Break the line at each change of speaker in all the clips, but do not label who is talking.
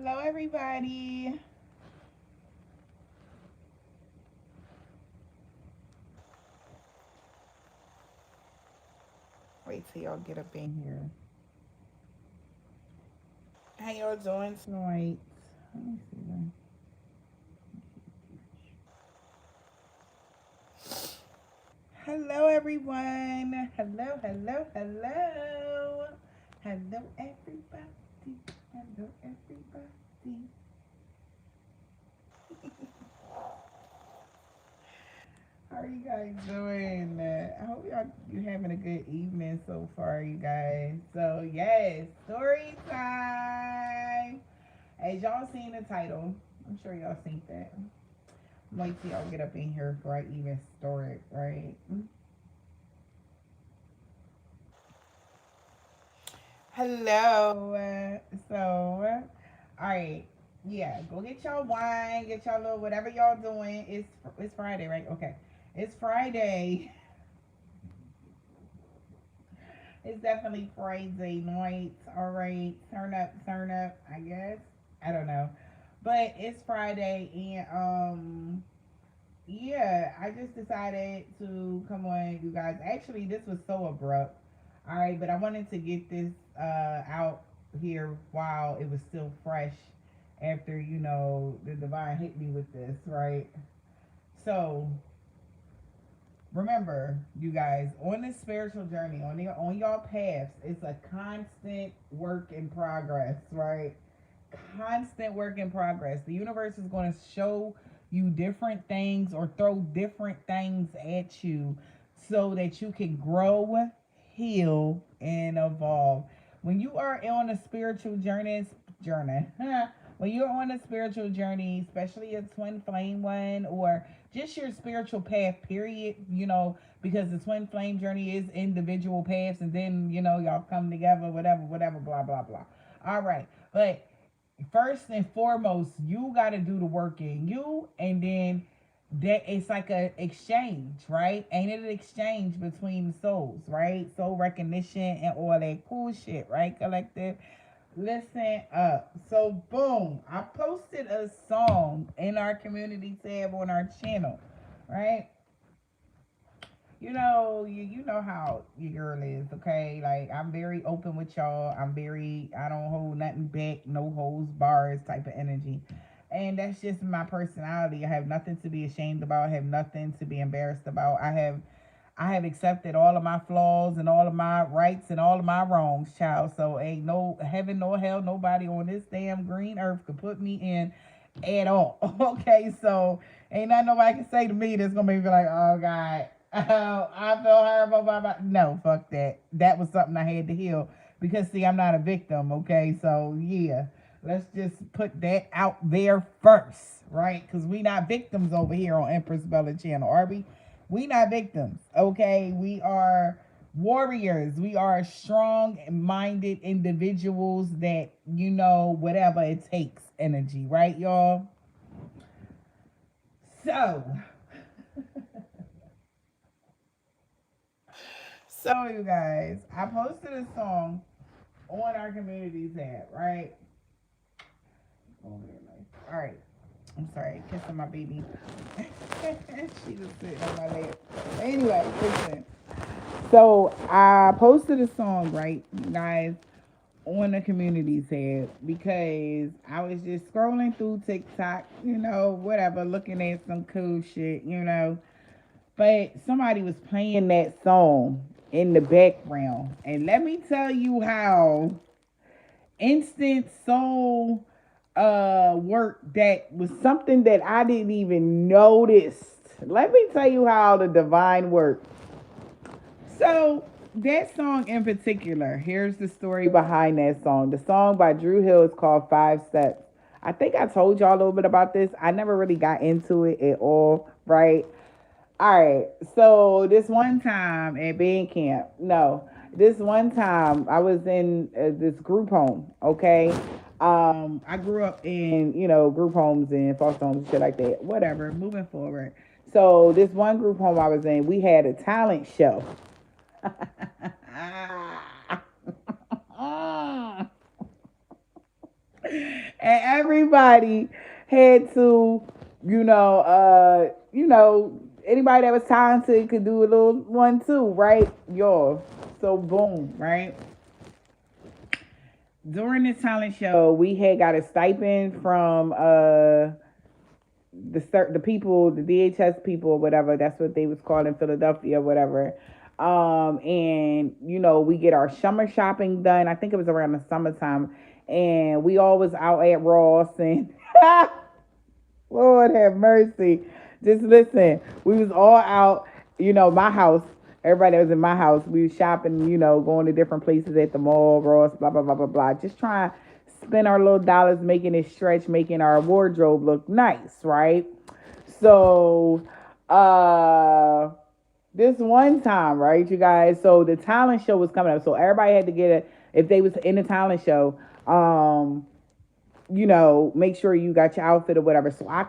Hello, everybody. Wait till y'all get up in here. How y'all doing tonight? Let me see. Hello, everyone. Hello. Hello, everybody. Hello, everybody. How are you guys doing? I hope you having a good evening so far, you guys. So yes, story time. As y'all seen the title, I'm sure y'all seen that. Wait till y'all get up in here before I even start, right? Hello. All right. Yeah, go get y'all wine, get y'all little whatever y'all doing. It's Friday, right? Okay, it's Friday. It's definitely Friday night. All right, turn up. I guess I don't know, but it's Friday, and yeah, I just decided to come on, you guys. Actually, this was so abrupt. All right, but I wanted to get this out here while it was still fresh after, the divine hit me with this, right? So, remember, you guys, on this spiritual journey, on y'all paths, it's a constant work in progress, right? Constant work in progress. The universe is going to show you different things or throw different things at you so that you can grow, heal, and evolve. When you are on a spiritual journey, when you're on a spiritual journey, especially a twin flame one or just your spiritual path, period, because the twin flame journey is individual paths and then, y'all come together, whatever, blah, blah, blah. All right. But first and foremost, you got to do the work in you, and then that it's like a exchange, right? Ain't it an exchange between souls, right? Soul recognition and all that cool shit, right? Collective. Listen up. So boom, I posted a song in our community tab on our channel, right? You know how your girl is, okay? Like, I'm very open with y'all. I don't hold nothing back, no holds bars type of energy. And that's just my personality. I have nothing to be ashamed about. I have nothing to be embarrassed about. I have accepted all of my flaws and all of my rights and all of my wrongs, child. So ain't no heaven nor hell, nobody on this damn green earth could put me in at all. Okay, so ain't nothing nobody can say to me that's gonna make me like, oh God, oh, I feel horrible about. No, fuck that. That was something I had to heal because see, I'm not a victim. Okay, so yeah, let's just put that out there first, right? Because we not victims over here on Empress Bella Channel, are we? We not victims. Okay, we are warriors. We are strong minded individuals that, whatever it takes energy, right, y'all? So, you guys, I posted a song on our community tab, right? All right. I'm sorry, kissing my baby. She was sitting on my lap. Anyway, listen. So I posted a song, right, guys, on the community tab because I was just scrolling through TikTok, whatever, looking at some cool shit, But somebody was playing that song in the background. And let me tell you how instant soul work that was something that I didn't even notice. Let me tell you how the divine worked. So that song in particular, here's the story behind that song. The song by Drew Hill is called Five Steps. I think I told y'all a little bit about this. I never really got into it at all, right? All right. So this one time at band camp, no, this one time I was in this group home. Okay. I grew up in group homes and foster homes and shit like that. Whatever. Moving forward. So this one group home I was in, we had a talent show. And everybody had to, anybody that was talented could do a little one too, right? Yo, so boom, right? During this talent show, we had got a stipend from the people, the DHS people, or whatever. That's what they was called in Philadelphia, or whatever. And we get our summer shopping done. I think it was around the summertime, and we all was out at Ross and Lord have mercy. Just listen, we was all out, my house. Everybody that was in my house, we was shopping, going to different places at the mall, Ross, blah, blah, blah, blah, blah. Just trying to spend our little dollars, making it stretch, making our wardrobe look nice, right? So, this one time, right, you guys? So the talent show was coming up. So everybody had to get it if they was in the talent show. Make sure you got your outfit or whatever. So I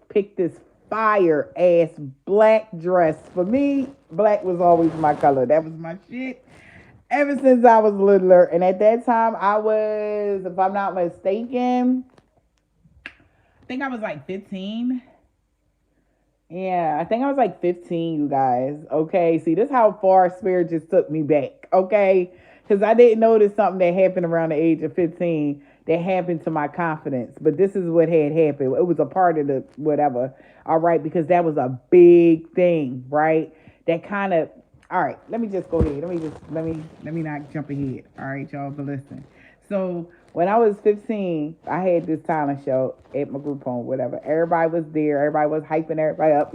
picked this fire ass black dress. For me, black was always my color. That was my shit ever since I was littler. And at that time, I was, if I'm not mistaken, I think I was like 15. Yeah, I think I was like 15, you guys. Okay, see, this is how far Spirit just took me back. Okay, because I didn't notice something that happened around the age of 15 that happened to my confidence. But this is what had happened. It was a part of the whatever. All right, because that was a big thing, right? That kind of. All right, let me just go ahead. Let me not jump ahead. All right, y'all, but listen. So when I was 15, I had this talent show at my group home, whatever. Everybody was there. Everybody was hyping everybody up.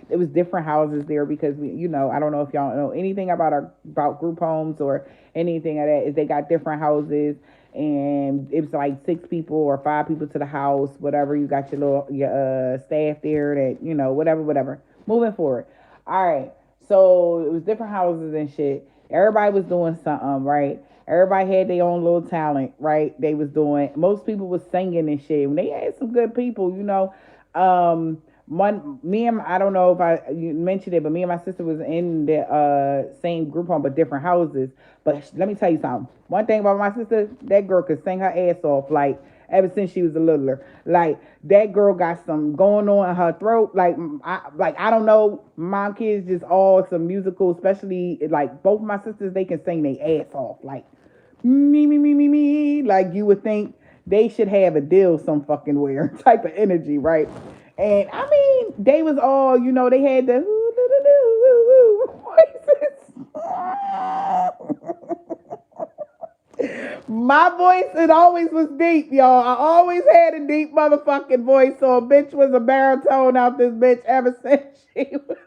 It was different houses there because I don't know if y'all know anything about group homes or anything of that. Is they got different houses, and it was like 6 people or 5 people to the house, whatever. You got your staff there that whatever. Moving forward, all right. So it was different houses and shit. Everybody was doing something, right? Everybody had their own little talent, right? They was doing. Most people was singing and shit. When they had some good people, I don't know if you mentioned it, but me and my sister was in the same group home, but different houses. But let me tell you something. One thing about my sister, that girl could sing her ass off, like ever since she was a littler. Like that girl got some going on in her throat. I don't know. My kids just all some musical, especially like both my sisters, they can sing their ass off. Like me. Like you would think they should have a deal some fucking where type of energy, right? And I mean, they was all, they had the voices. My voice, it always was deep, y'all. I always had a deep motherfucking voice. So a bitch was a baritone out this bitch ever since she was.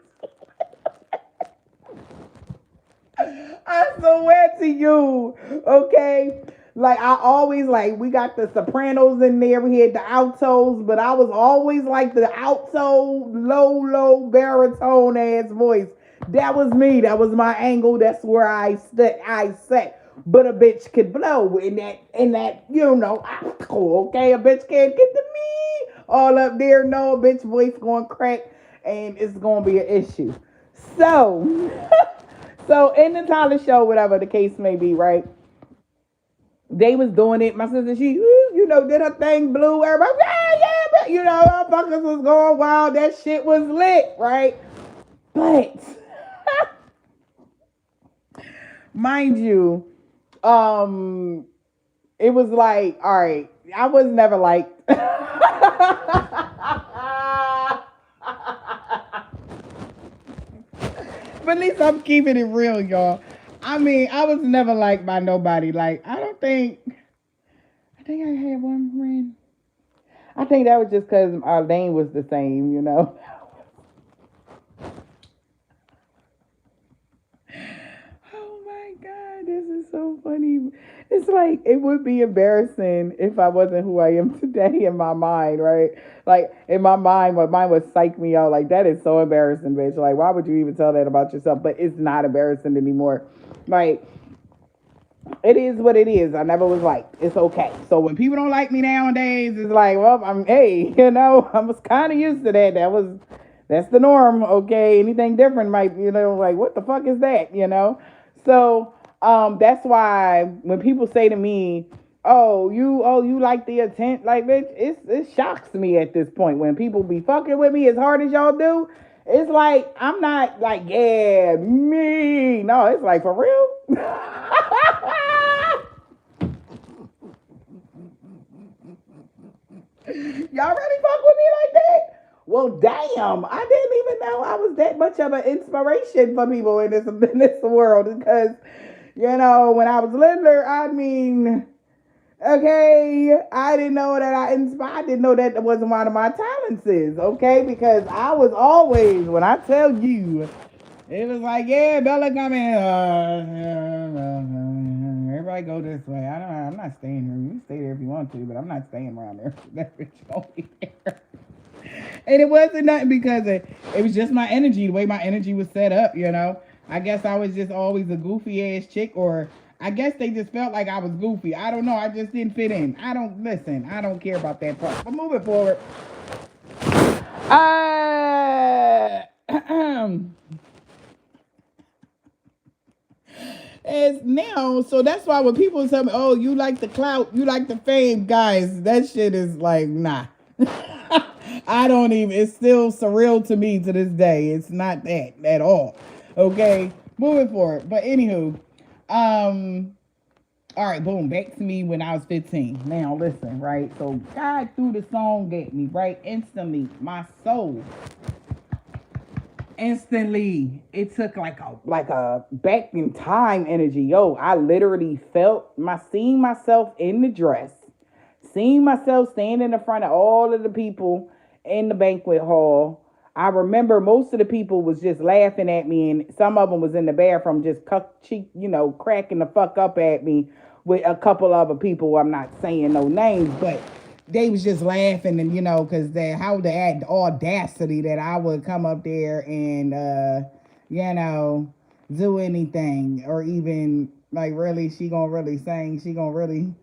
I swear to you, okay? Like I always we got the sopranos in there. We had the altos, but I was always like the alto, low baritone ass voice. That was me. That was my angle. That's where I sat. But a bitch could blow in that, okay? A bitch can't get to me all up there. No, a bitch voice going crack, and it's gonna be an issue. So, so in the talent show, whatever the case may be, right? They was doing it. My sister, she, did her thing, blew. Everybody, motherfuckers was going wild. That shit was lit, right? But, mind you, it was like, all right, I was never liked. But at least I'm keeping it real, y'all. I mean, I was never liked by nobody. Like, I think I had one friend. I think that was just because our name was the same, Oh my God, this is so funny. It's like, it would be embarrassing if I wasn't who I am today in my mind, right? Like, in my mind, my mind would psych me out. Like, that is so embarrassing, bitch. Like, why would you even tell that about yourself? But it's not embarrassing anymore. Like, it is what it is. I never was like, it's okay. So when people don't like me nowadays, it's like, well, I was kind of used to that. That's the norm. Okay. Anything different might, like, what the fuck is that? So, that's why when people say to me, you like the attent, like bitch, it shocks me at this point when people be fucking with me as hard as y'all do. It's like I'm not like, yeah, me. No, it's like for real. Y'all really fuck with me like that? Well, damn, I didn't even know I was that much of an inspiration for people in this world because, when I was littler, I mean, okay, I didn't know that I didn't know that wasn't one of my talents is, okay, because I was always, when I tell you, it was like, yeah, Bella coming. Everybody go this way. I'm not staying here. You can stay there if you want to, but I'm not staying around there. That bitch won't be there. And it wasn't nothing because it was just my energy, the way my energy was set up. I guess I was just always a goofy ass chick, or I guess they just felt like I was goofy. I don't know. I just didn't fit in. I don't care about that part. But moving forward. As now, so that's why when people tell me, oh, you like the clout, you like the fame, guys, that shit is like, nah. I don't even, it's still surreal to me to this day. It's not that at all. Okay, moving forward. But anywho, all right, boom, back to me when I was 15. Now listen, right? So God threw the song at me, right? Instantly, my soul. Instantly, it took like a back in time energy. Yo, I literally felt seeing myself in the dress, seeing myself standing in front of all of the people in the banquet hall. I remember most of the people was just laughing at me, and some of them was in the bathroom just cracking the fuck up at me with a couple other people. I'm not saying no names, but they was just laughing, and because how the audacity that I would come up there and do anything, or even like, really, she gonna really sing, she gonna really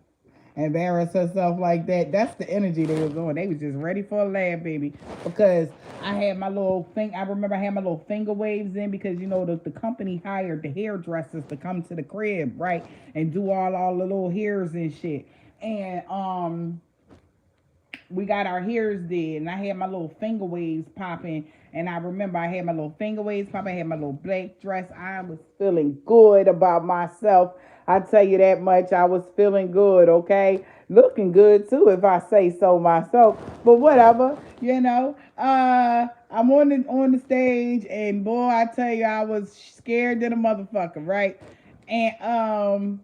embarrass herself like that. That's the energy they was on. They was just ready for a laugh, baby, because I had my little thing. I remember I had my little finger waves in because the company hired the hairdressers to come to the crib, right, and do all the little hairs and shit. And we got our hairs did, and I had my little finger waves popping. And I remember I had my little finger waves popping. I had my little black dress. I was feeling good about myself. I tell you that much. I was feeling good, okay? Looking good too, if I say so myself. But whatever, I'm on the stage, and boy, I tell you, I was scared to the motherfucker, right? And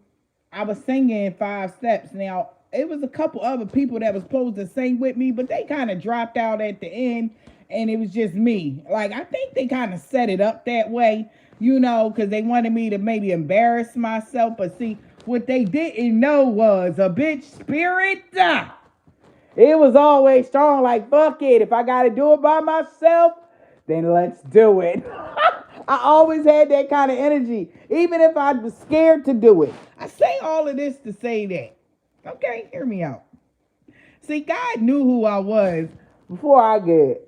I was singing 5 steps. Now, it was a couple other people that was supposed to sing with me, but they kind of dropped out at the end, and it was just me. Like, I think they kind of set it up that way, because they wanted me to maybe embarrass myself. But see, what they didn't know was a bitch spirit. It was always strong, like, fuck it. If I got to do it by myself, then let's do it. I always had that kind of energy, even if I was scared to do it. I say all of this to say that. Okay, hear me out. See, God knew who I was before I get.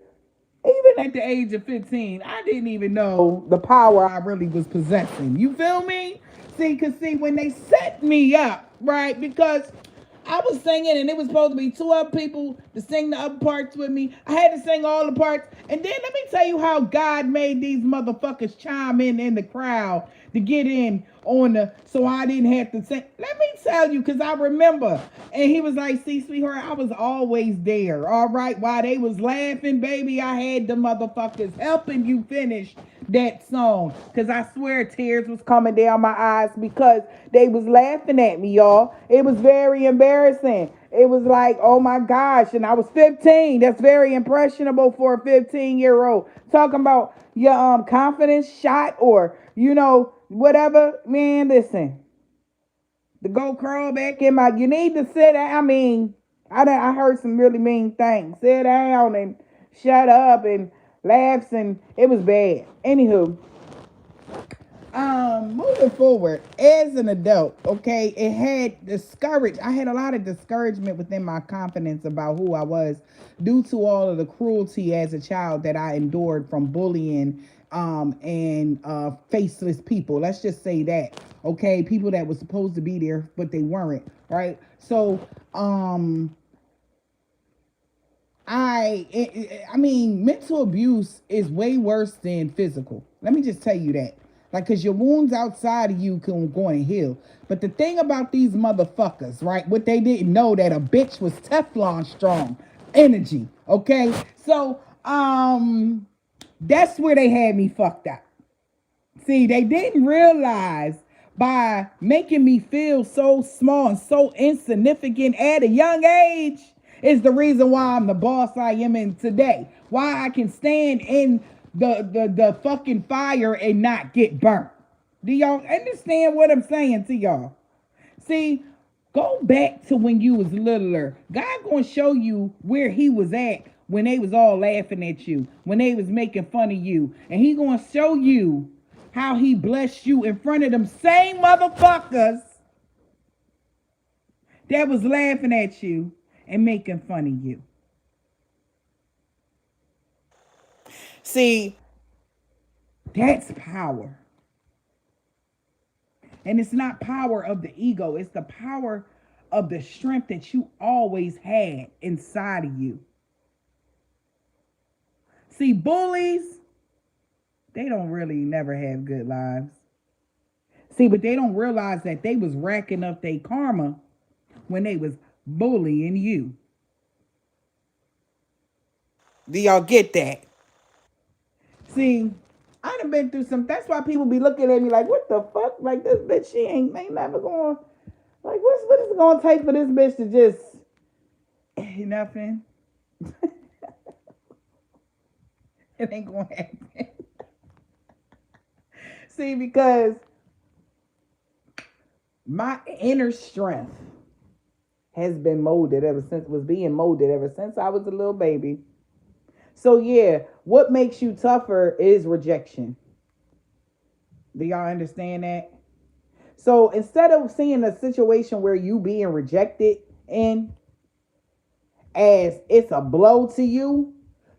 Even at the age of 15, I didn't even know the power I really was possessing. You feel me? See, when they set me up, right, because I was singing, and it was supposed to be 2 other people to sing the other parts with me. I had to sing all the parts. And then let me tell you how God made these motherfuckers chime in the crowd to get in so I didn't have to sing. Let me tell you, because I remember. And he was like, see, sweetheart, I was always there. All right, while they was laughing, baby, I had the motherfuckers helping you finish that song, because I swear tears was coming down my eyes because they was laughing at me, y'all. It was very embarrassing. It was like, oh my gosh, and I was 15. That's very impressionable for a 15-year-old. Talking about your confidence shot, or whatever. Man, listen, to go crawl back in you need to sit down. I mean, I heard some really mean things. Sit down and shut up and laughs, and it was bad. Anywho, Moving forward as an adult, okay, it had discouraged. I had a lot of discouragement within my confidence about who I was due to all of the cruelty as a child that I endured from bullying and faceless people. Let's just say that, okay, people that were supposed to be there but they weren't, right? So I mean, mental abuse is way worse than physical. Let me just tell you that. Like, cause your wounds outside of you can go and heal. But the thing about these motherfuckers, right? What they didn't know that a bitch was Teflon strong energy. Okay, so that's where they had me fucked up. See, they didn't realize by making me feel so small and so insignificant at a young age is the reason why I'm the boss I am in today. Why I can stand in the fucking fire and not get burnt. Do y'all understand what I'm saying to y'all? See, go back to when you was littler. God gonna show you where he was at when they was all laughing at you, when they was making fun of you. And he gonna show you how he blessed you in front of them same motherfuckers that was laughing at you and making fun of you. See, that's power. And it's not power of the ego, it's the power of the strength that you always had inside of you. See, bullies, they don't really never have good lives. See, but they don't realize that they was racking up their karma when they was bullying you. Do y'all get that? See, I done been through some. That's why people be looking at me like, "What the fuck?" Like this bitch, she ain't never going. Like, what is it gonna take for this bitch to just nothing? It ain't gonna happen. See, because my inner strength has been molded ever since was being molded ever since I was a little baby. So yeah, what makes you tougher is rejection. Do y'all understand that? So instead of seeing a situation where you being rejected in as it's a blow to you,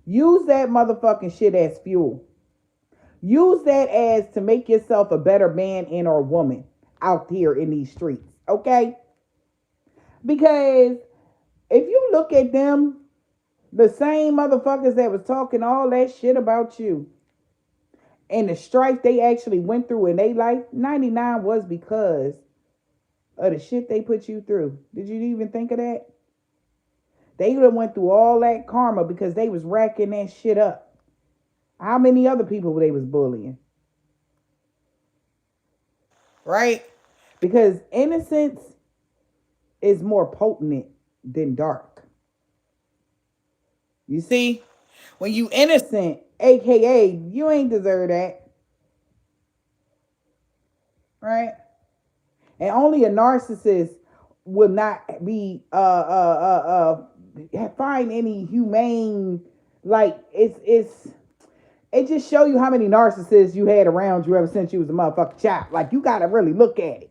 use that motherfucking shit as fuel. Use that as to make yourself a better man and or woman out here in these streets. Okay? Because if you look at them, the same motherfuckers that was talking all that shit about you and the strife they actually went through in their life, 99 was because of the shit they put you through. Did you even think of that? They would have went through all that karma because they was racking that shit up. How many other people they was bullying? Right? Because innocence is more potent than dark. You see? When you innocent, aka you ain't deserve that. Right? And only a narcissist will not be find any humane, like it just show you how many narcissists you had around you ever since you was a motherfucking child. Like, you gotta really look at it.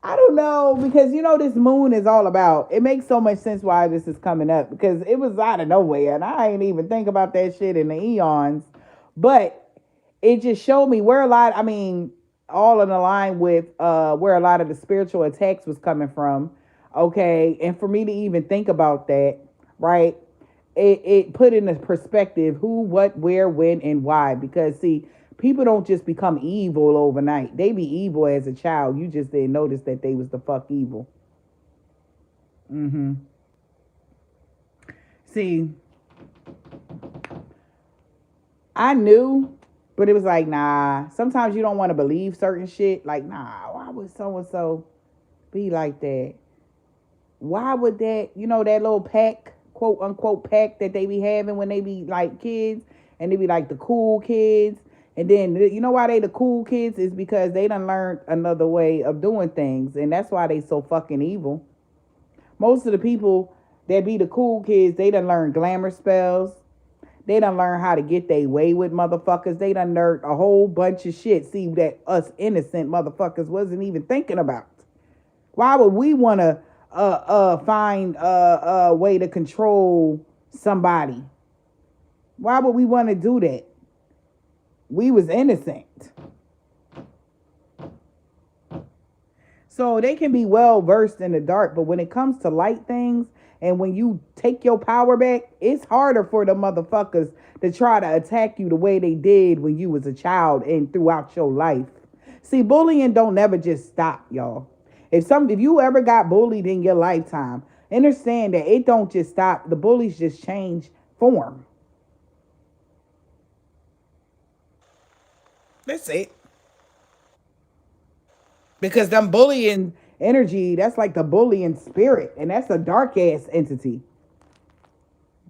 I don't know, because this moon is all about, it makes so much sense why this is coming up, because it was out of nowhere and I ain't even think about that shit in the eons. But it just showed me where all in the line with where a lot of the spiritual attacks was coming from. Okay. And for me to even think about that, right? It put into perspective who, what, where, when, and why. Because see, people don't just become evil overnight. They be evil as a child. You just didn't notice that they was the fuck evil. See, I knew, but it was like, nah. Sometimes you don't want to believe certain shit. Like, nah, why would so and so be like that? Why would that, that little pack, quote unquote pack that they be having when they be like kids, and they be like the cool kids. And then, why they the cool kids is because they done learned another way of doing things. And that's why they so fucking evil. Most of the people that be the cool kids, they done learned glamour spells. They done learn how to get their way with motherfuckers. They done learned a whole bunch of shit. See, that us innocent motherfuckers wasn't even thinking about. Why would we want to find a way to control somebody? Why would we want to do that? We was innocent. So they can be well versed in the dark, but when it comes to light things and when you take your power back, it's harder for the motherfuckers to try to attack you the way they did when you was a child and throughout your life. See, bullying don't never just stop, y'all. If you ever got bullied in your lifetime, understand that it don't just stop. The bullies just change form. That's it. Because them bullying energy, that's like the bullying spirit, and that's a dark ass entity.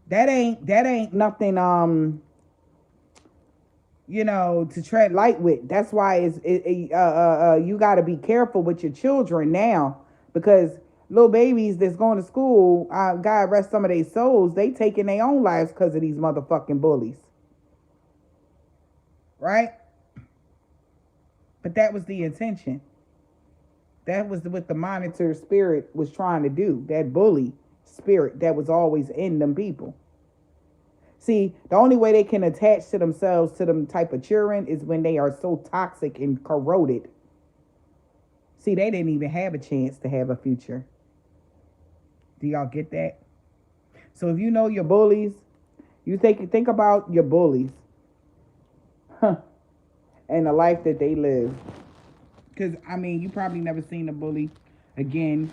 That ain't nothing to tread light with. That's why you got to be careful with your children now, because little babies that's going to school, God rest some of their souls, they taking their own lives because of these motherfucking bullies, right? But that was the intention. That was what the monitor spirit was trying to do. That bully spirit that was always in them people. See, the only way they can attach to themselves to them type of children is when they are so toxic and corroded. See, they didn't even have a chance to have a future. Do y'all get that? So if you know your bullies, you think about your bullies, and the life that they live. Because, I mean, you probably never seen a bully again.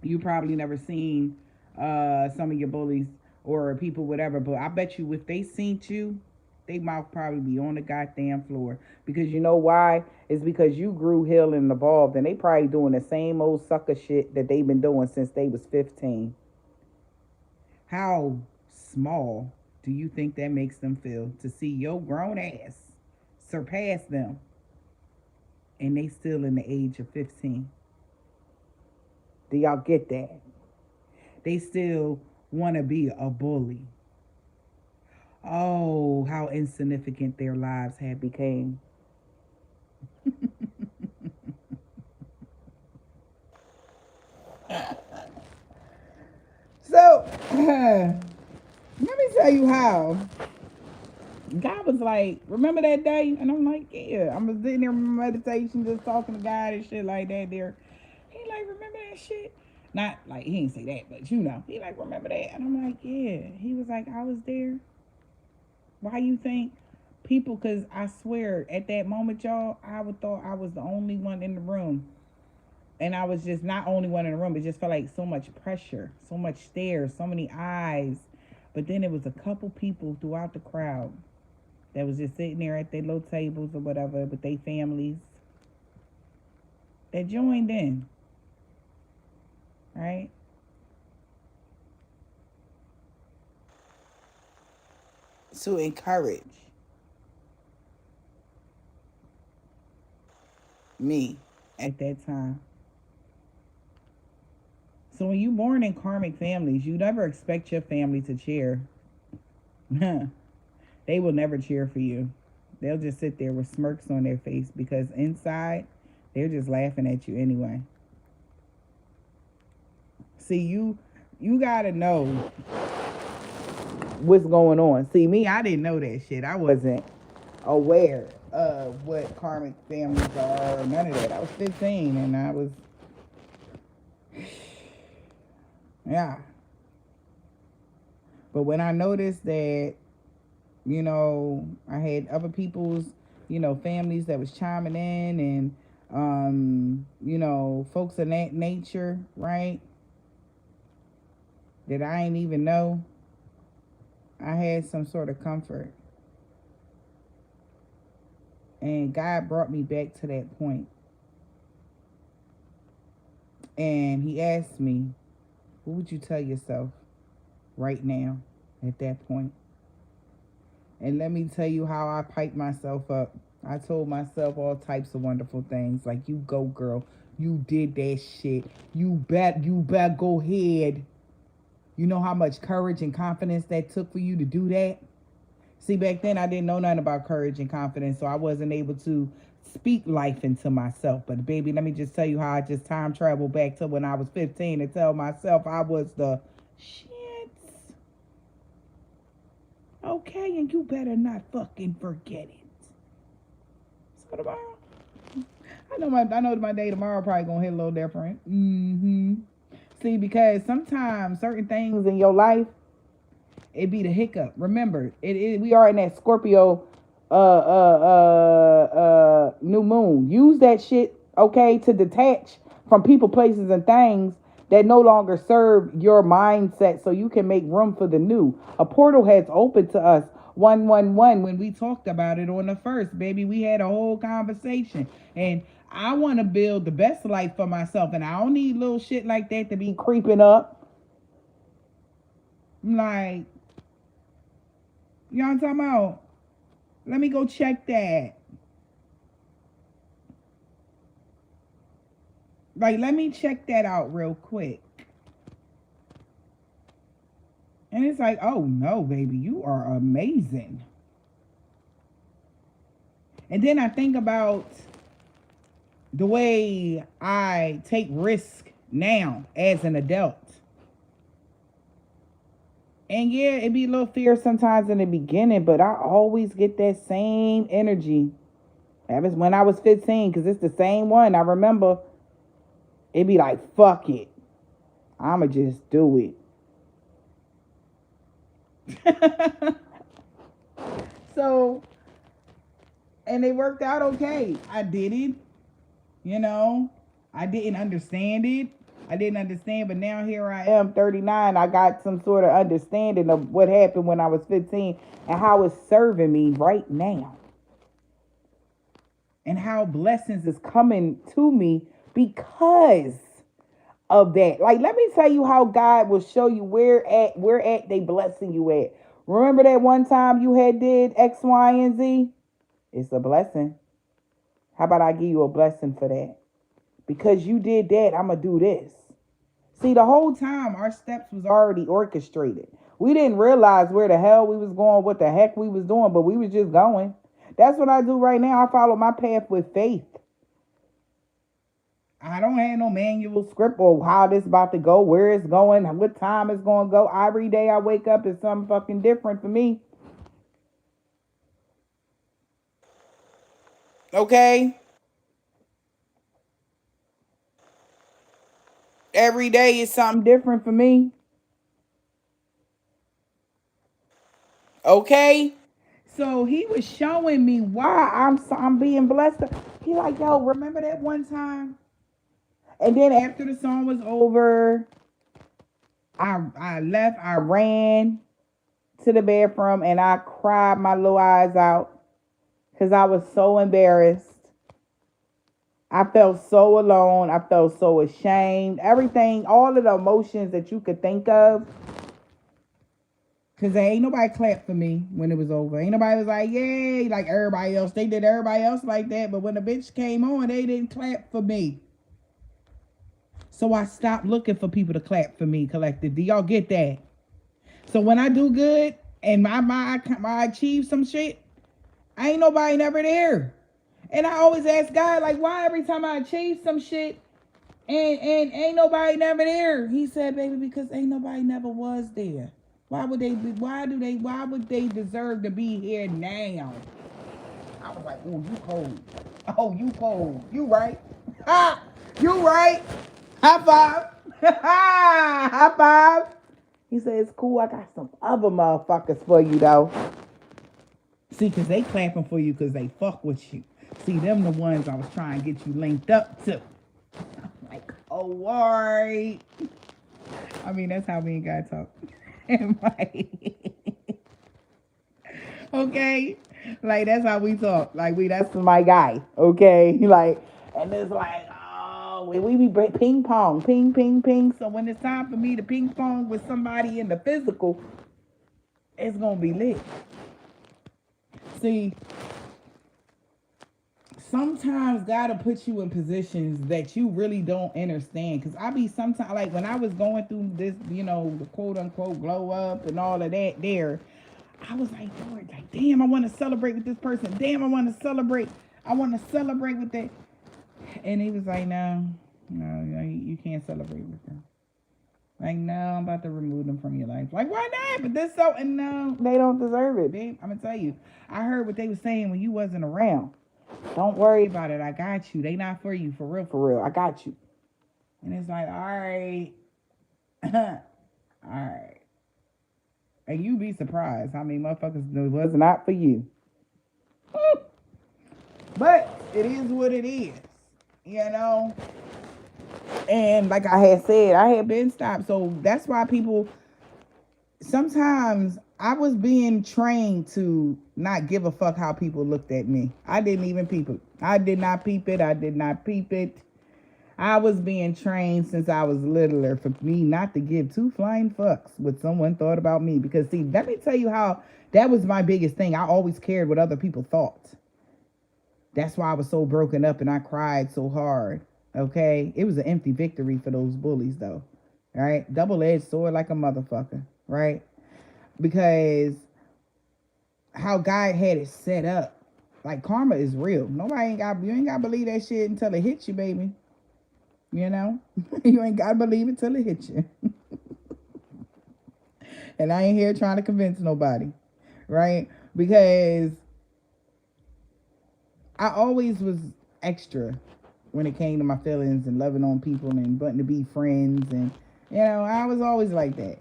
You probably never seen some of your bullies or people, whatever. But I bet you if they seen you, they mouth probably be on the goddamn floor. Because you know why? It's because you grew, healed, and evolved. And they probably doing the same old sucker shit that they've been doing since they was 15. How small do you think that makes them feel to see your grown ass surpass them? And they still in the age of 15. Do y'all get that? They still want to be a bully. Oh, how insignificant their lives have become. So, let me tell you how. God was like, remember that day? And I'm like, yeah. I'm sitting there in meditation, just talking to God and shit like that there. He like, remember that shit? Not like, he didn't say that, but He like, remember that? And I'm like, yeah. He was like, I was there. Why you think people, because I swear, at that moment, y'all, I would thought I was the only one in the room. And I was just not only one in the room. It just felt like so much pressure, so much stares, so many eyes. But then it was a couple people throughout the crowd that was just sitting there at their little tables or whatever with their families that joined in, right? To encourage me at that time. So when you're born in karmic families, you never expect your family to cheer. They will never cheer for you. They'll just sit there with smirks on their face because inside, they're just laughing at you anyway. See, you gotta know what's going on. See, me, I didn't know that shit. I wasn't aware of what karmic families are or none of that. I was 15 and I was, yeah. But when I noticed that, I had other people's, families that was chiming in and, folks of that nature, right? That I ain't even know. I had some sort of comfort. And God brought me back to that point. And he asked me, what would you tell yourself right now at that point? And let me tell you how I piped myself up. I told myself all types of wonderful things. Like, you go, girl. You did that shit. You bet go ahead. You know how much courage and confidence that took for you to do that? See, back then I didn't know nothing about courage and confidence, so I wasn't able to speak life into myself. But baby, let me just tell you how I just time traveled back to when I was 15 and tell myself I was the shit. Okay, and you better not fucking forget it. So tomorrow, I know my day tomorrow probably gonna hit a little different. See, because sometimes certain things in your life, it be the hiccup. Remember, we are in that Scorpio new moon. Use that shit, okay, to detach from people, places, and things that no longer serve your mindset so you can make room for the new. A portal has opened to us. 111 when we talked about it on the first, baby. We had a whole conversation. And I want to build the best life for myself. And I don't need little shit like that to be creeping up. Like, you know what I'm talking about? Let me go check that. Like, let me check that out real quick. And it's like, oh no, baby, you are amazing. And then I think about the way I take risk now as an adult. And yeah, it be a little fear sometimes in the beginning, but I always get that same energy. That was when I was 15, because it's the same one. I remember it be like, fuck it. I'ma just do it. So, and it worked out okay. I did it. You know, I didn't understand it. I didn't understand, but now here I am, 39. I got some sort of understanding of what happened when I was 15 and how it's serving me right now. And how blessings is coming to me because of that. Like, let me tell you how God will show you where at they blessing you at. Remember that one time you had did X, Y, and Z? It's a blessing. How about I give you a blessing for that? Because you did that, I'm going to do this. See, the whole time our steps was already orchestrated. We didn't realize where the hell we was going, what the heck we was doing, but we was just going. That's what I do right now. I follow my path with faith. I don't have no manual script or how this about to go, where it's going, what time it's going to go. Every day I wake up is something fucking different for me. Okay? Every day is something different for me. Okay? So he was showing me why I'm being blessed. He like, yo, remember that one time? And then after the song was over, I left, I ran to the bathroom and I cried my little eyes out because I was so embarrassed. I felt so alone. I felt so ashamed. Everything, all of the emotions that you could think of. Because ain't nobody clapped for me when it was over. Ain't nobody was like, yay, like everybody else. They did everybody else like that. But when the bitch came on, they didn't clap for me. So I stopped looking for people to clap for me collective. Do y'all get that? So when I do good and I achieve some shit, ain't nobody never there. And I always ask God, like, why every time I achieve some shit and ain't nobody never there? He said, baby, because ain't nobody never was there. Why would they deserve to be here now? I was like, oh, you cold. Oh, you cold. You right. Ha! You right. High five. High five. He said, it's cool. I got some other motherfuckers for you, though. See, because they clapping for you because they fuck with you. See, them the ones I was trying to get you linked up to. I'm like, oh, all right. I mean, that's how me and God talk. Okay? Like, that's how we talk. Like, that's my guy. Okay? Like, and it's like, oh, we be ping pong. Ping, ping, ping. So when it's time for me to ping pong with somebody in the physical, it's going to be lit. See, sometimes God will put you in positions that you really don't understand. Because I be sometimes, like when I was going through this, the quote unquote glow up and all of that there, I was like, Lord, like, damn, I want to celebrate with this person. Damn, I want to celebrate. I want to celebrate with that. And he was like, no, no, you can't celebrate with them. Like, no, I'm about to remove them from your life. Like, why not? But this so, and no, they don't deserve it, babe. I'm gonna tell you. I heard what they was saying when you wasn't around. Don't worry about it. I got you. They not for you, for real, for real. I got you. And it's like, all right, all right. And you be surprised how many motherfuckers was not for you. But it is what it is, you know. And like I had said, I had been stopped. So that's why people sometimes I was being trained to not give a fuck how people looked at me. I didn't even peep it. I did not peep it. I did not peep it. I was being trained since I was littler for me not to give two flying fucks what someone thought about me. Because see, let me tell you how that was my biggest thing. I always cared what other people thought. That's why I was so broken up and I cried so hard. Okay? It was an empty victory for those bullies though. Right? Double-edged sword like a motherfucker. Right? Because how God had it set up. Like karma is real. Nobody ain't got you ain't gotta believe that shit until it hits you, baby. You know? You ain't gotta believe it till it hits you. And I ain't here trying to convince nobody. Right? Because I always was extra when it came to my feelings and loving on people and wanting to be friends. And I was always like that,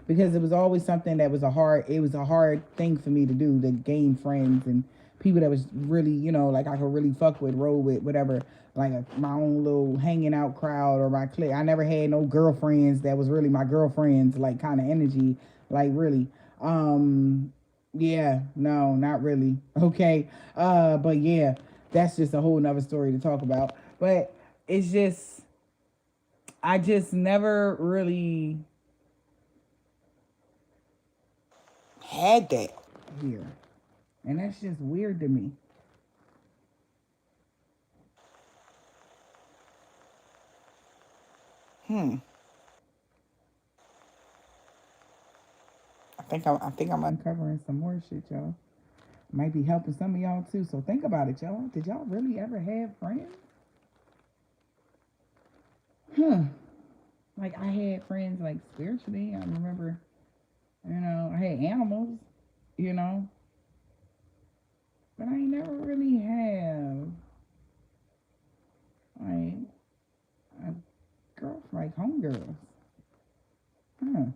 because it was always something that was it was a hard thing for me to do, to gain friends and people that was really, like I could really fuck with, roll with, whatever, like my own little hanging out crowd or my clique. I never had no girlfriends that was really my girlfriends, like kind of energy, like really. Yeah, no, not really. Okay. But yeah, that's just a whole nother story to talk about. But it's just, I just never really had that here. And that's just weird to me. Hmm. I think I'm uncovering some more shit, y'all. Might be helping some of y'all too. So think about it, y'all. Did y'all really ever have friends? Huh. Like I had friends like spiritually. I remember, I had animals, you know, but I never really have like a girl like homegirls. Huh.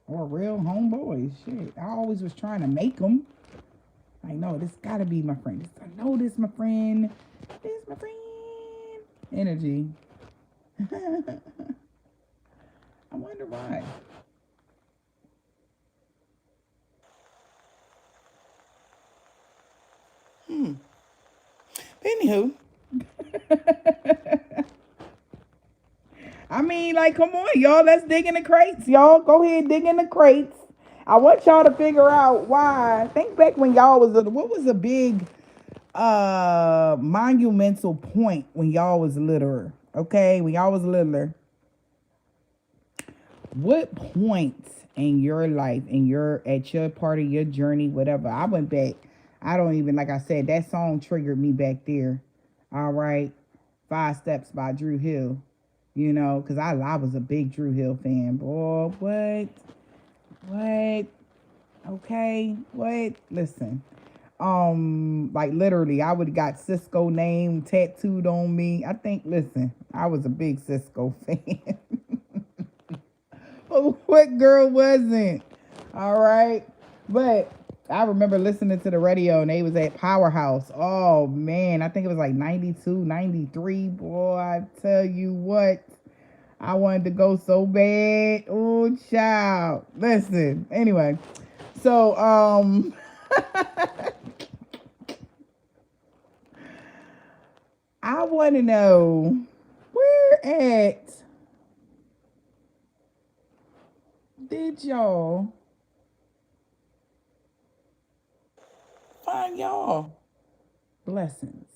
Or real homeboys. Shit. I always was trying to make them. Like, no, this gotta be my friend. I know this my friend. This my friend. Energy. I wonder why. Hmm. Anywho. I mean, like, come on, y'all. Let's dig in the crates. Y'all, go ahead, dig in the crates. I want y'all to figure out why. Think back when y'all was what was a big monumental point when y'all was littler. Okay, when y'all was littler. What point in your life, at your part of your journey, whatever? I went back. I don't even, like I said, that song triggered me back there. All right, 5 Steps by Drew Hill. Because I was a big Drew Hill fan. Boy, what? Okay, what? Listen, like literally, I would have got Cisco name tattooed on me. I think. Listen, I was a big Cisco fan. What girl wasn't? All right, but I remember listening to the radio and they was at Powerhouse. Oh man, I think it was like 92, 93. Boy, I tell you what. I wanted to go so bad. Oh, child. Listen. Anyway, so I want to know where at did y'all find y'all blessings?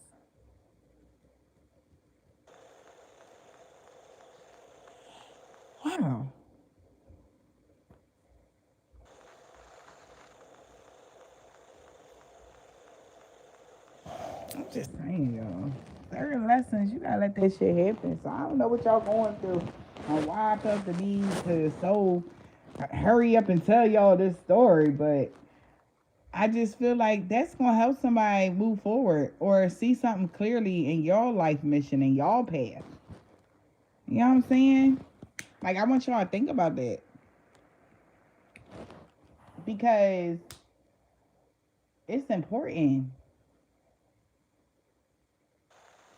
Wow. Just saying, y'all. Certain lessons, you gotta let that shit happen. So I don't know what y'all going through and why I felt the need to so hurry up and tell y'all this story, but I just feel like that's gonna help somebody move forward or see something clearly in your life mission and y'all path. You know what I'm saying? Like I want y'all to think about that because it's important.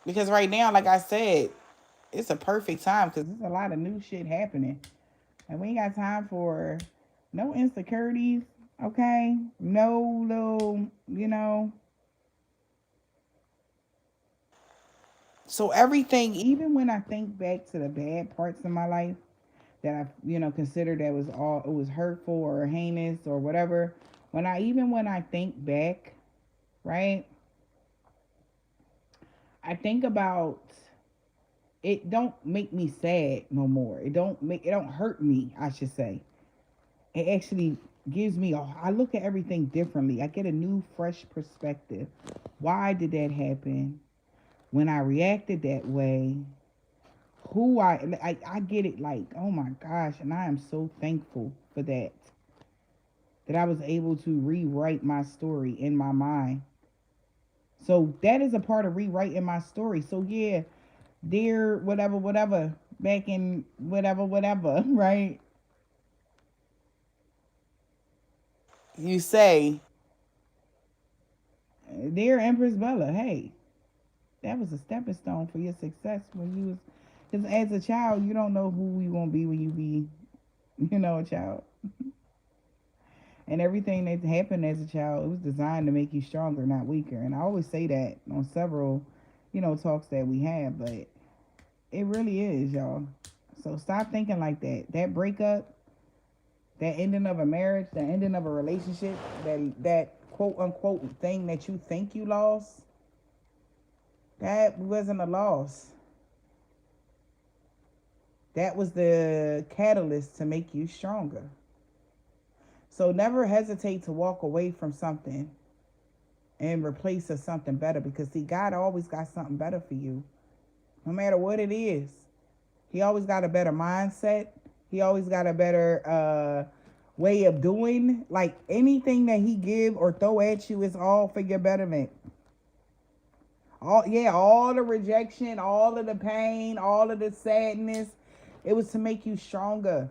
Because right now, like I said, it's a perfect time because there's a lot of new shit happening. And we ain't got time for no insecurities, okay? No little, So everything, even when I think back to the bad parts of my life that I, consider that was all, it was hurtful or heinous or whatever. When I think back, right? I think about it don't make me sad no more. It don't hurt me, I should say. It actually gives me I look at everything differently. I get a new fresh perspective. Why did that happen? When I reacted that way, I get it like, oh my gosh, and I am so thankful for that I was able to rewrite my story in my mind. So that is a part of rewriting my story. So yeah, dear whatever whatever back in whatever whatever, right? You say, dear Empress Bella, hey, that was a stepping stone for your success when you was, because as a child you don't know who you gonna be when you be, a child. And everything that happened as a child, it was designed to make you stronger, not weaker. And I always say that on several, talks that we have, but it really is, y'all. So stop thinking like that. That breakup, that ending of a marriage, the ending of a relationship, that quote unquote thing that you think you lost, that wasn't a loss. That was the catalyst to make you stronger. So never hesitate to walk away from something and replace with something better, because see, God always got something better for you. No matter what it is. He always got a better mindset. He always got a better way of doing. Like anything that he give or throw at you is all for your betterment. All the rejection, all of the pain, all of the sadness, it was to make you stronger.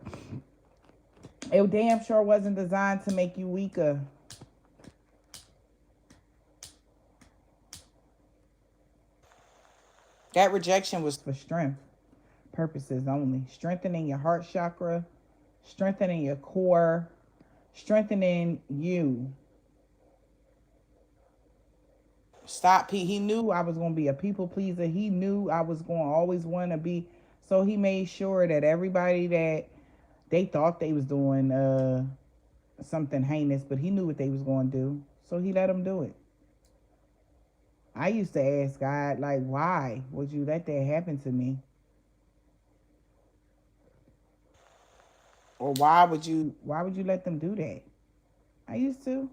It damn sure wasn't designed to make you weaker. That rejection was for strength purposes only. Strengthening your heart chakra, strengthening your core, strengthening you. Stop. He knew I was going to be a people pleaser. He knew I was going to always want to be. So he made sure that everybody that they thought they was doing something heinous, but he knew what they was going to do. So he let them do it. I used to ask God, like, why would you let that happen to me? Or why would you let them do that? I used to.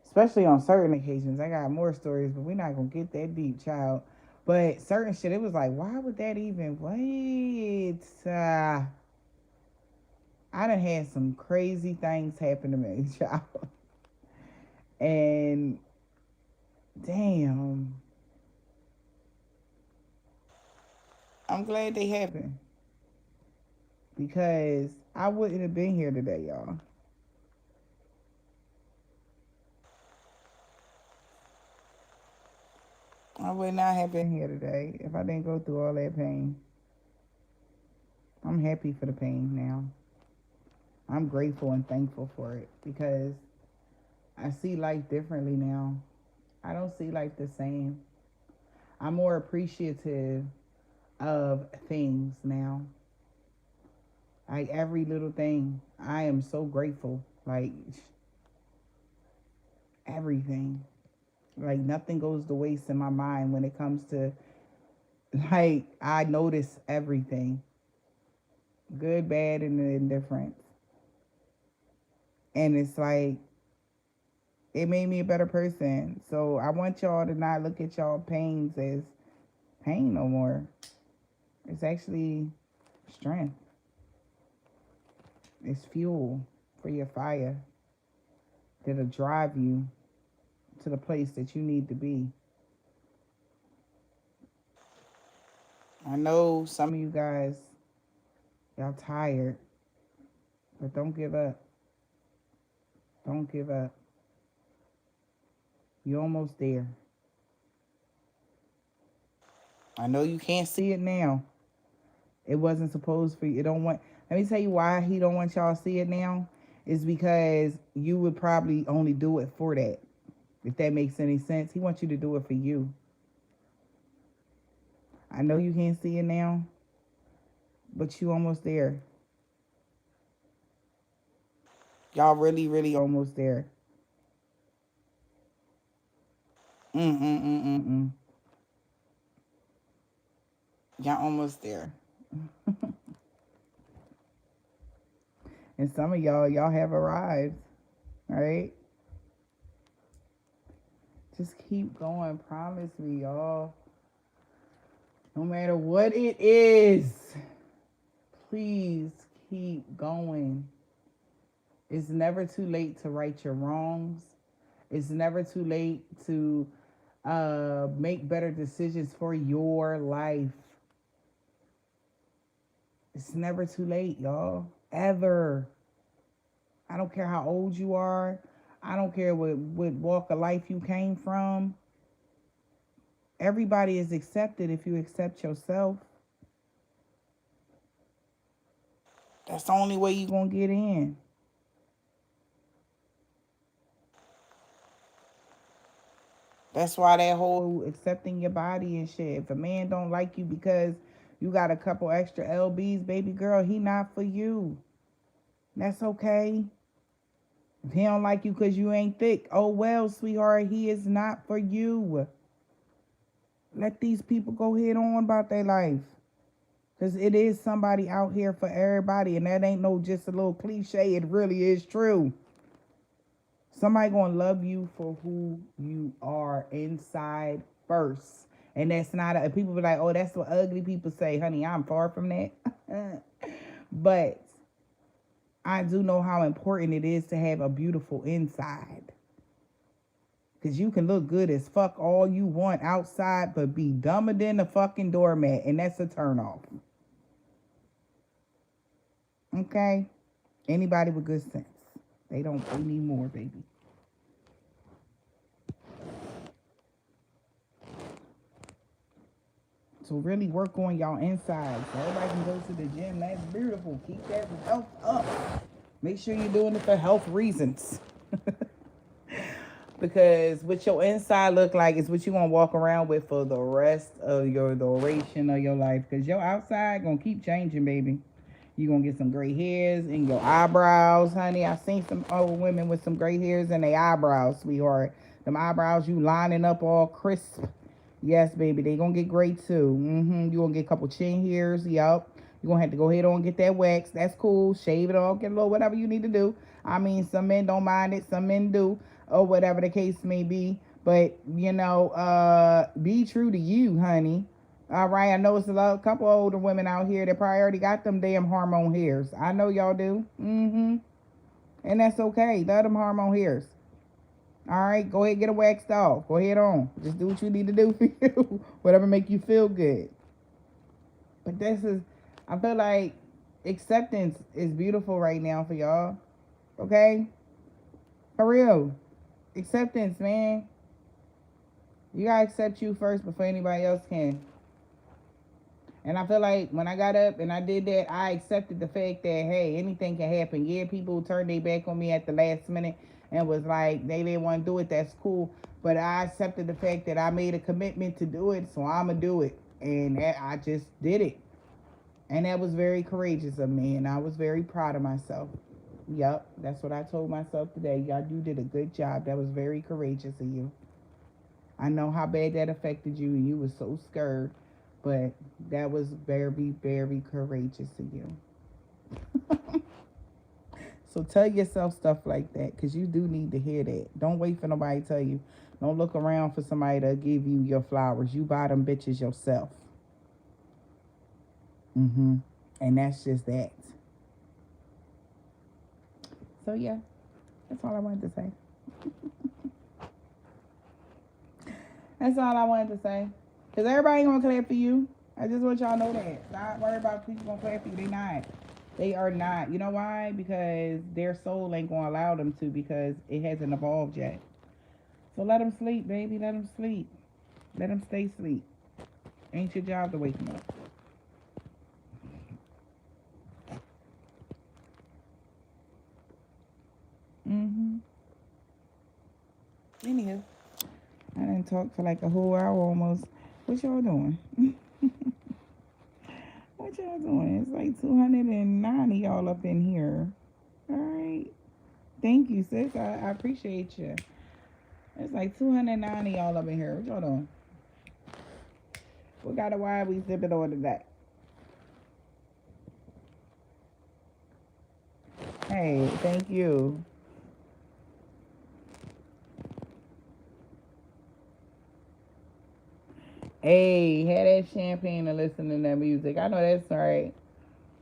Especially on certain occasions. I got more stories, but we're not gonna get that deep, child. But certain shit, it was like, why would that even wait? I done had some crazy things happen to me, child. And damn. I'm glad they happened. Because I wouldn't have been here today, y'all. I would not have been here today if I didn't go through all that pain. I'm happy for the pain now. I'm grateful and thankful for it because I see life differently now. I don't see life the same. I'm more appreciative of things now. Like every little thing, I am so grateful. Like everything. Like nothing goes to waste in my mind when it comes to, like, I notice everything. Good, bad, and the indifference. And it's like It made me a better person. So I want y'all to not look at y'all pains as pain no more. It's actually strength. It's fuel for your fire that'll drive you to the place that you need to be. I know some of you guys, y'all tired, but don't give up. Don't give up. You're almost there. I know you can't see it now. It wasn't supposed for you. It don't want. Let me tell you why he don't want y'all to see it now. Is because you would probably only do it for that. If that makes any sense, he wants you to do it for you. I know you can't see it now, but you almost there. Y'all really, really almost there. Y'all almost there. And some of y'all have arrived. Right? Just keep going. Promise me, y'all. No matter what it is, please keep going. It's never too late to right your wrongs. It's never too late to make better decisions for your life. It's never too late, y'all. Ever. I don't care how old you are. I don't care what walk of life you came from. Everybody is accepted if you accept yourself. That's the only way you're going to get in. That's why that whole accepting your body and shit. If a man don't like you because you got a couple extra LBs, baby girl, he not for you. That's okay. If he don't like you because you ain't thick, oh well, sweetheart, he is not for you. Let these people go head on about their life. Because it is somebody out here for everybody. And that ain't no just a little cliche. It really is true. Somebody gonna love you for who you are inside first. And that's not, people be like, oh, that's what ugly people say. Honey, I'm far from that. But I do know how important it is to have a beautiful inside. Because you can look good as fuck all you want outside, but be dumber than a fucking doormat. And that's a turnoff. Okay? Anybody with good sense. They need more, baby. So really work on y'all inside. So everybody can go to the gym. That's beautiful. Keep that health up. Make sure you're doing it for health reasons. Because what your inside look like is what you're going to walk around with for the rest of your duration of your life. Because your outside going to keep changing, baby. You're going to get some gray hairs in your eyebrows, honey. I've seen some old women with some gray hairs in their eyebrows, sweetheart. Them eyebrows you lining up all crisp. Yes, baby. They going to get gray, too. You're going to get a couple chin hairs. Yup. You're going to have to go ahead on and get that wax. That's cool. Shave it off. Get a little whatever you need to do. I mean, some men don't mind it. Some men do. Or whatever the case may be. But, be true to you, honey. All right, I know it's a couple older women out here that probably already got them damn hormone hairs. I know y'all do. And that's okay. Let them hormone hairs. All right, go ahead, get it waxed off. Go ahead on. Just do what you need to do for you. Whatever make you feel good. But I feel like acceptance is beautiful right now for y'all. Okay? For real. Acceptance, man. You gotta accept you first before anybody else can. And I feel like when I got up and I did that, I accepted the fact that, hey, anything can happen. Yeah, people turned their back on me at the last minute and was like, they didn't want to do it. That's cool. But I accepted the fact that I made a commitment to do it, so I'm going to do it. And I just did it. And that was very courageous of me, and I was very proud of myself. Yep, that's what I told myself today. Y'all, you did a good job. That was very courageous of you. I know how bad that affected you, and you were so scared. But that was very, very courageous of you. So tell yourself stuff like that because you do need to hear that. Don't wait for nobody to tell you. Don't look around for somebody to give you your flowers. You buy them bitches yourself. And that's just that. So yeah, that's all I wanted to say. That's all I wanted to say. Because everybody ain't going to clap for you. I just want y'all to know that. Not worry about people going to clap for you. They not. They are not. You know why? Because their soul ain't going to allow them to because it hasn't evolved yet. So let them sleep, baby. Let them sleep. Let them stay asleep. Ain't your job to wake them up. Anywho, I didn't talk for like a whole hour almost. What y'all doing? What y'all doing? It's like 290 y'all up in here. All right. Thank you, sis. I appreciate you. It's like 290 y'all up in here. What y'all doing? What kind of wine we sipping on today? Hey, thank you. Hey, had that champagne and listen to that music. I know that's right.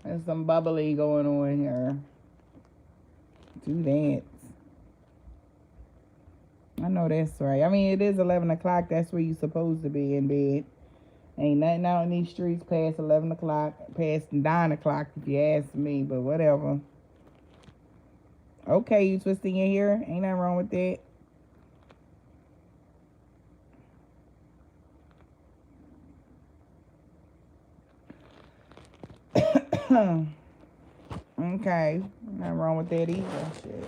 There's some bubbly going on here. Do that. I know that's right. I mean, it is 11 o'clock. That's where you're supposed to be in bed. Ain't nothing out in these streets past 11 o'clock, past 9 o'clock if you ask me, but whatever. Okay, you twisting your hair. Ain't nothing wrong with that. Okay, nothing wrong with that either. Shit.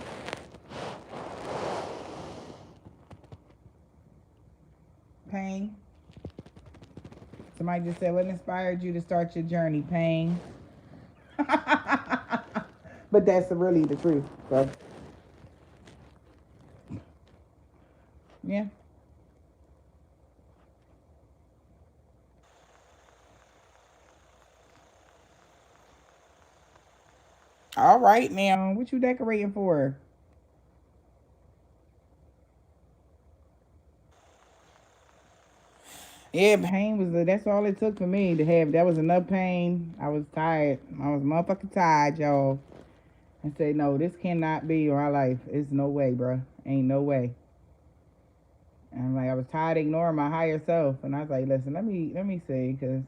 Pain. Somebody just said, what inspired you to start your journey? Pain. But that's really the truth. So, yeah. All right, now, what you decorating for? Yeah, pain was that's all it took for me to have. That was enough pain. I was tired. I was motherfucking tired, y'all. I said, no, this cannot be my life. It's no way, bro. Ain't no way. And I'm like, I was tired of ignoring my higher self, and I was like, listen, let me see, cause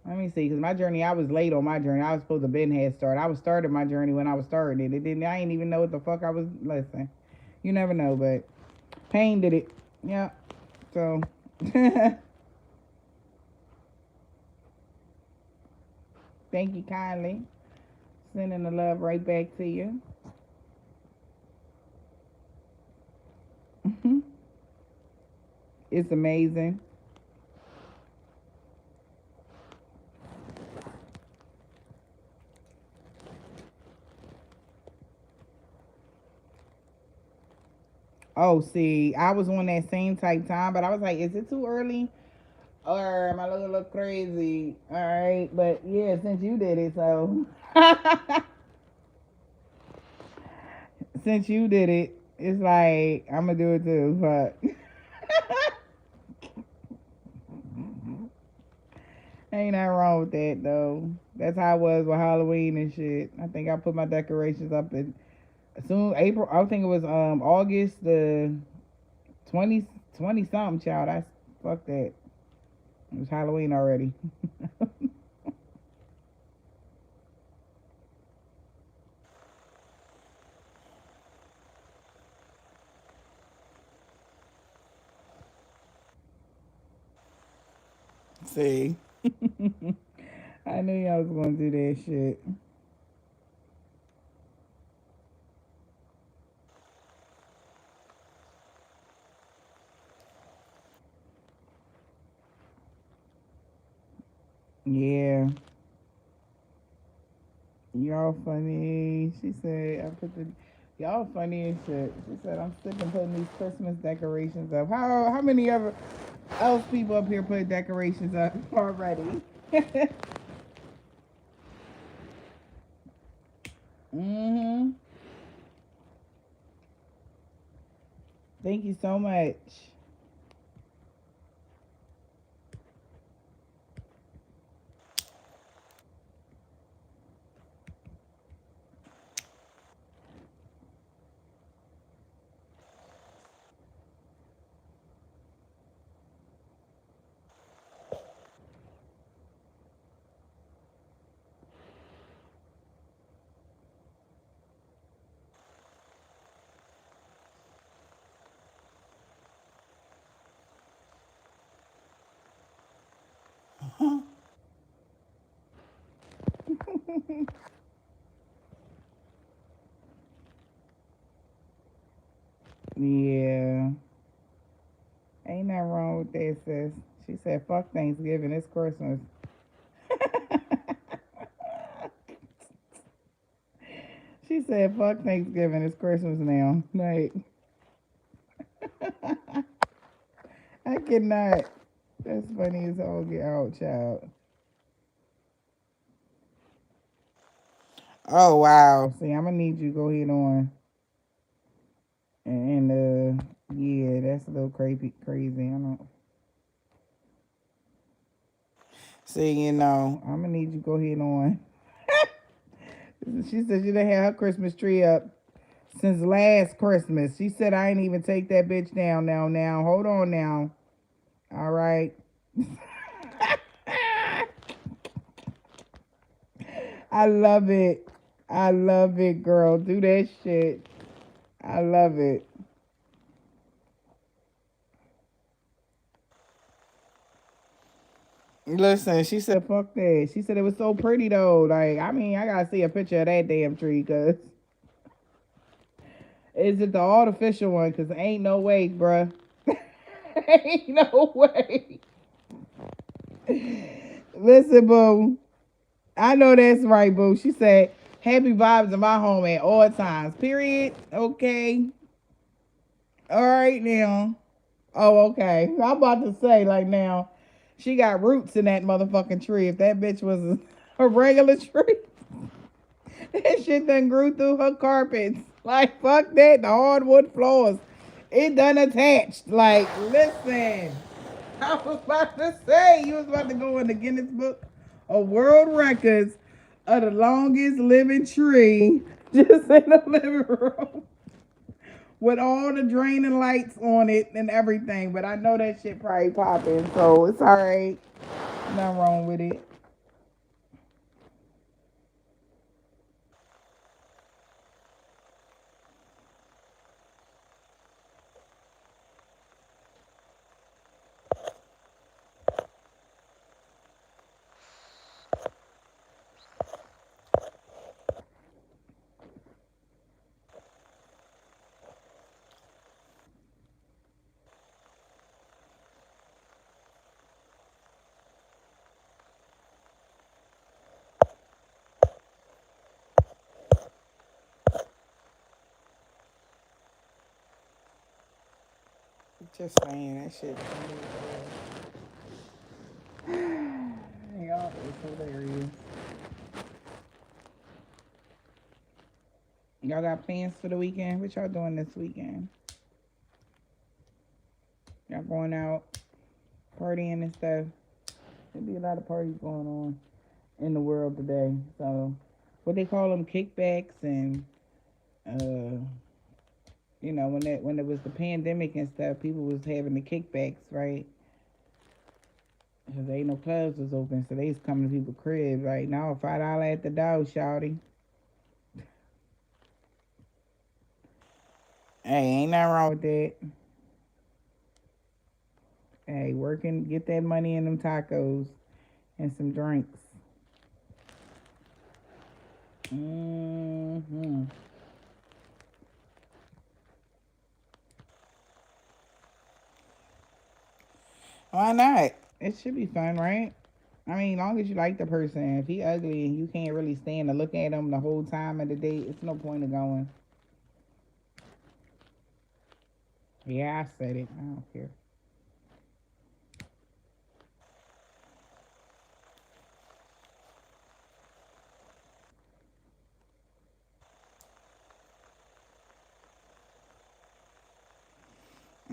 my journey, I was late on my journey. I was supposed to been head start. I was starting my journey when I was starting it. It didn't. I didn't even know what the fuck I was. Listen, you never know, but pain did it. Yeah. So. Thank you kindly. Sending the love right back to you. It's amazing. Oh, see, I was on that same type time, but I was like, is it too early? Or am I looking a little crazy? All right, but yeah, since you did it, so since you did it, it's like I'm gonna do it too. But ain't nothing wrong with that though. That's how it was with Halloween and shit. I think I put my decorations up in soon April. I think it was August the 20 something, child. I fuck that. It was Halloween already. See, I knew y'all was gonna do that shit. Yeah, y'all funny. She said I put the y'all funny and shit. She said I'm sick of putting these Christmas decorations up. How many ever else people up here put decorations up already? Mm-hmm. Thank you so much. Yeah. Ain't nothing wrong with that, sis. She said, fuck Thanksgiving, it's Christmas. She said, fuck Thanksgiving, it's Christmas now. Like, I cannot. That's funny as all get out, child. Oh, wow. See, I'm going to need you to go ahead on. And, yeah, that's a little crazy. I don't. See, I'm going to need you to go ahead on. She said she done had her Christmas tree up since last Christmas. She said I ain't even take that bitch down now. Hold on now. All right. I love it. I love it, girl. Do that shit. I love it. Listen, she said, fuck that. She said it was so pretty though. Like, I mean, I gotta see a picture of that damn tree, cause is it the artificial one? Cause ain't no way, bruh. Ain't no way. Listen, boo. I know that's right, boo. She said, happy vibes in my home at all times. Period. Okay. All right now. Oh, okay. I'm about to say, like, now, she got roots in that motherfucking tree. If that bitch was a regular tree, that shit done grew through her carpets. Like, fuck that. The hardwood floors. It done attached. Like, listen. I was about to say, you was about to go in the Guinness Book of World Records of the longest living tree just in the living room with all the draining lights on it and everything. But I know that shit probably popping, so it's all right. Nothing wrong with it. Just saying that shit. Y'all is hilarious. Y'all got plans for the weekend? What y'all doing this weekend? Y'all going out partying and stuff? There be a lot of parties going on in the world today. So, what they call them, kickbacks, and uh, when it was the pandemic and stuff, people was having the kickbacks, right? Cause ain't no clubs was open, so they was coming to people's cribs. Right now, $5 at the door, shawty. Hey, ain't nothing wrong with that. Hey, working, get that money in them tacos and some drinks. Hmm. Why not? It should be fun, right? I mean, long as you like the person. If he ugly and you can't really stand to look at him the whole time of the date, it's no point of going. Yeah, I said it. I don't care.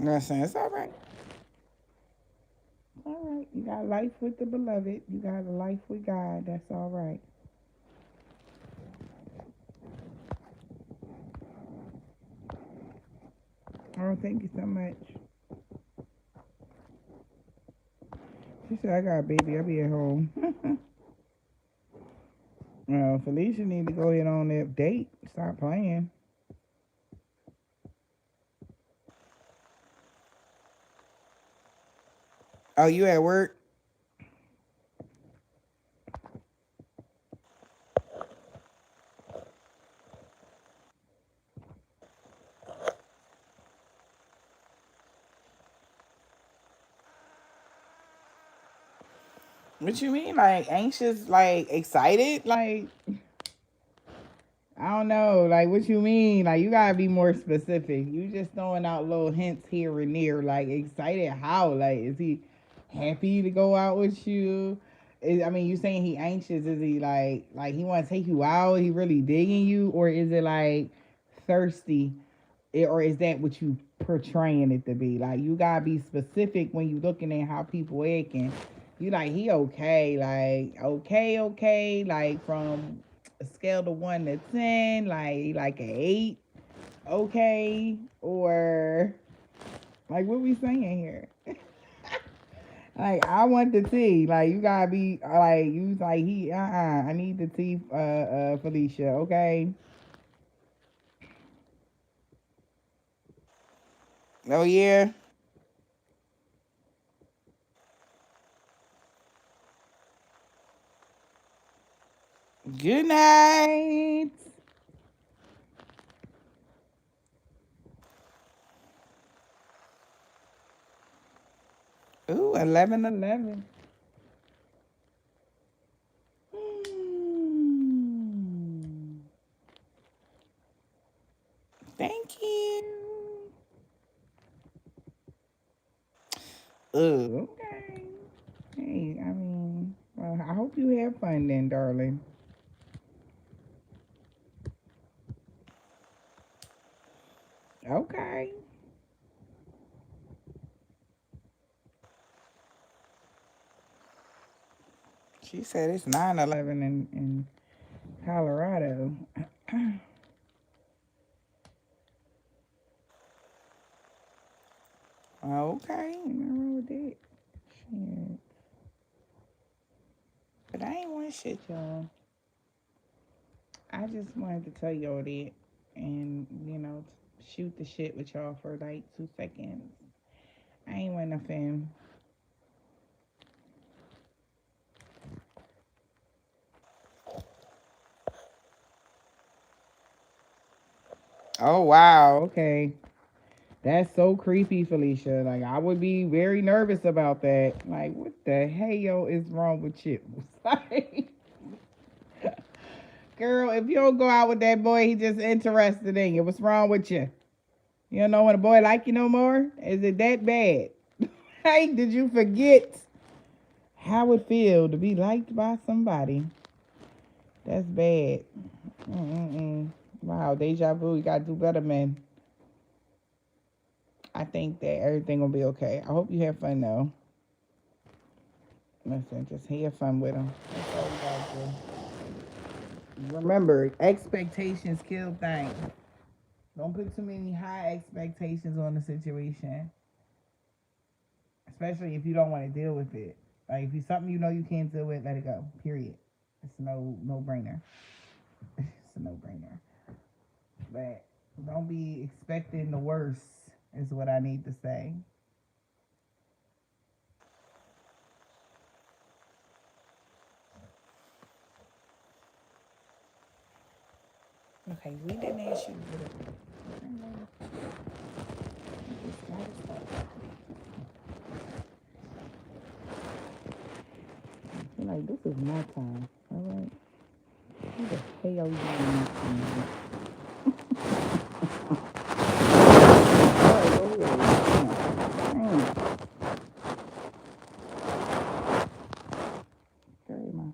Listen, it's all right. All right. You got life with the beloved. You got a life with God. That's all right. Oh, thank you so much. She said, I got a baby. I'll be at home. Felicia need to go ahead on that date. Stop playing. Oh, you at work? What you mean? Like anxious? Like excited? Like I don't know. Like what you mean? Like you gotta be more specific. You just throwing out little hints here and there. Like excited how? Like is he happy to go out with you? I mean, you saying he anxious? Is he like he want to take you out? He really digging you, or is it like thirsty? Or is that what you portraying it to be? Like you gotta be specific when you looking at how people acting. You like he okay? Like okay, like from a scale to 1 to 10, like an 8, okay, or like what we saying here? Like I want the tea. Like you gotta be like you like he I need the tea, Felicia. Okay. Oh yeah. Good night. Ooh, 11:11. Mm. Thank you. Okay. Hey, I mean, well, I hope you have fun then, darling. Okay. She said it's 9:11 in Colorado. Okay, nothing wrong with that. Shit. But I ain't want shit, y'all. I just wanted to tell y'all that and, shoot the shit with y'all for like 2 seconds. I ain't want nothing. Oh, wow. Okay. That's so creepy, Felicia. Like, I would be very nervous about that. Like, what the hell is wrong with you? Like, girl, if you don't go out with that boy, he just interested in you. What's wrong with you? You don't know when a boy like you no more? Is it that bad? Like, did you forget how it feel to be liked by somebody? That's bad. Mm-mm-mm. Wow, deja vu. You gotta do better, man. I think that everything will be okay. I hope you have fun though. Listen, just have fun with them. That's all you gotta do. Remember, expectations kill things. Don't put too many high expectations on the situation, especially if you don't want to deal with it. Like if it's something you know you can't deal with, let it go. Period. It's no brainer. It's a no brainer. But don't be expecting the worst. Is what I need to say. Okay, we didn't ask you to do it. I feel like this is my time. All right. Who the hell you doing? All right, go ahead. Damn. Carry my.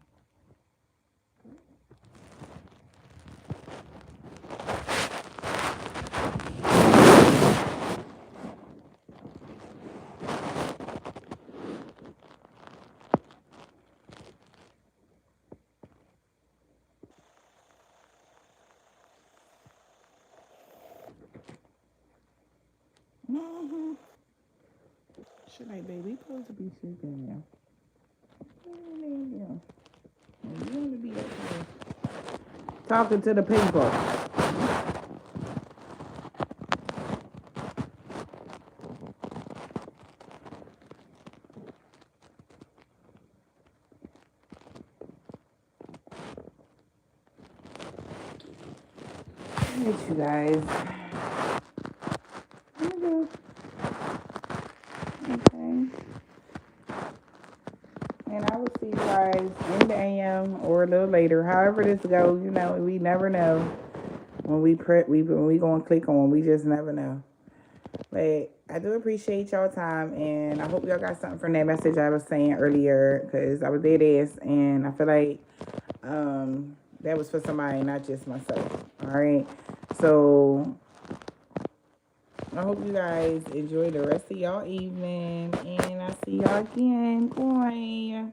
She like, baby, we supposed to be sleeping now. You want to be up here talking to the people. Alright, you guys. Okay. And I will see you guys in the AM or a little later. However this goes, you know, we never know when we gonna click on. We just never know. But I do appreciate y'all time, and I hope y'all got something from that message I was saying earlier, because I was dead ass, and I feel like that was for somebody, not just myself. All right, so I hope you guys enjoy the rest of y'all evening, and I'll see y'all again. Bye.